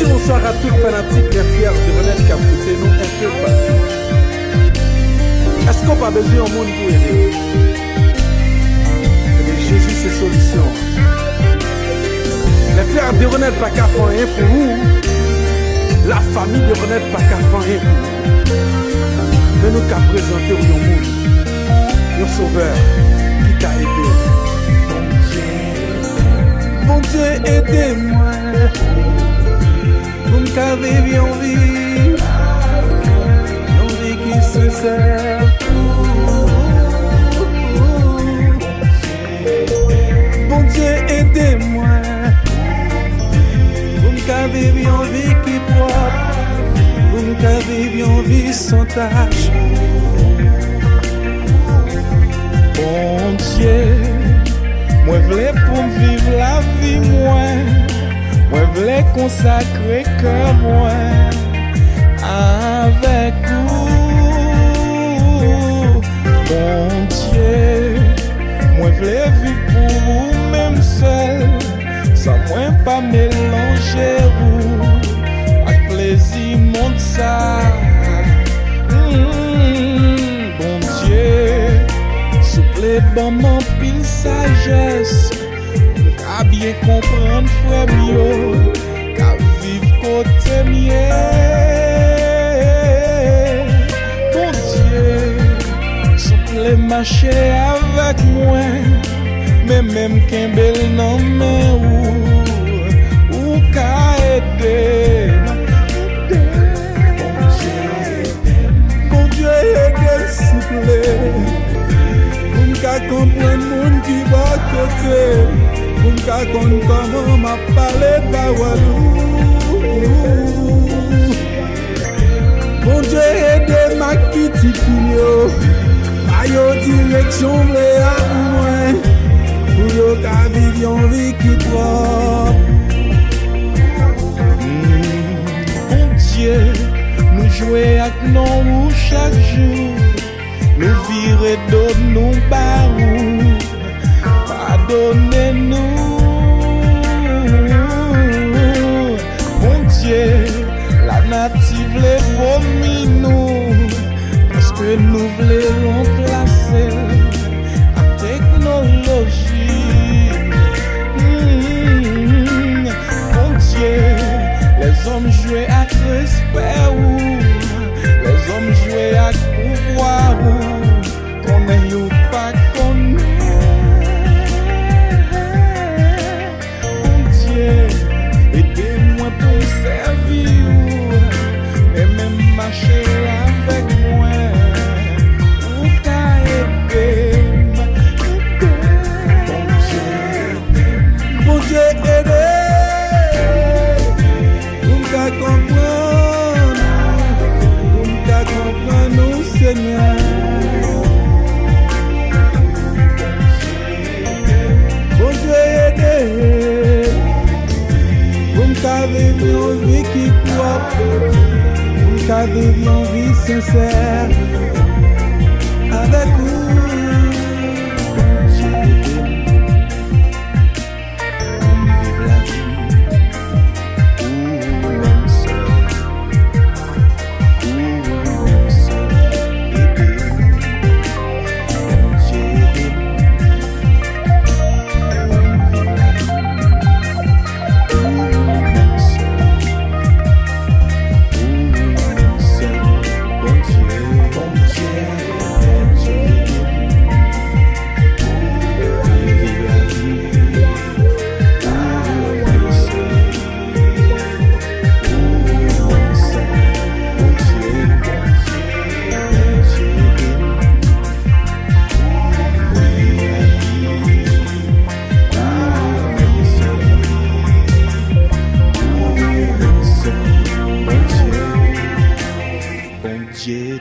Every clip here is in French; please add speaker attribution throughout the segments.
Speaker 1: dis bonsoir à tous les fanatiques, les fiers de renaître qui a poussé nous un peu partout. Est-ce qu'on n'a pas besoin au monde pour aider? Mais Jésus, c'est solution. Les frères de renaître pas qu'à faire rien pour vous. La famille de renaître pas qu'à faire rien pour vous. Mais nous qu'à présenter au monde, le sauveur qui t'a aidé. Bon Dieu, aidez-moi. Vous m'avez bien envie, envie qui se sert. Bon Dieu, aidez-moi. Vous m'avez bien envie qui propre, vous m'avez bien envie sans tâche. Bon Dieu, moi voulais pour vivre la vie moi voulais consacrer que moi avec vous. Bon Dieu, moi voulais vivre pour vous même seul, sans moi pas mélanger vous avec plaisir monde ça. Bon Dieu, souple bon mon pile sagesse, à bien comprendre frère mio, qu'à vivre côté mien. Bon Dieu, souple marcher avec moi, mais même qu'un bel nom ou qu'à aider. Bon Dieu, aide s'il vous plaît, pour qu'à comprendre monde qui va côté. Pour me comprendre comment m'a parlé parole. Bon Dieu aide ma petite fille, aïe direction v'lait à moi, pour yo ka vivre en vie qui propre. Bon Dieu, nous jouer avec nous chaque jour, nous virer d'eau nous barou. Pardonnez-nous, bon Dieu, la native les vomit nous, parce que nous voulons remplacer la technologie. Bon Dieu, les hommes jouent à respect ou les hommes jouent à pouvoir ou qu'on n'ait pas connu. Aidez-moi pour me servir, et même marcher avec moi, ou qu'à aider. Bon Dieu, aidez, pour me comprendre, nous, Seigneur. Bon Dieu, aidez. M'ka vivre une vie qui propre, m'ka vivre une vie sincère avec vous. Vivre la vie où même seul, aider. Bon Dieu,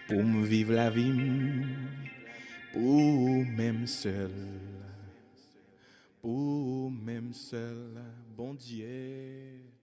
Speaker 1: pour me vivre la vie, pour même seul, bon Dieu.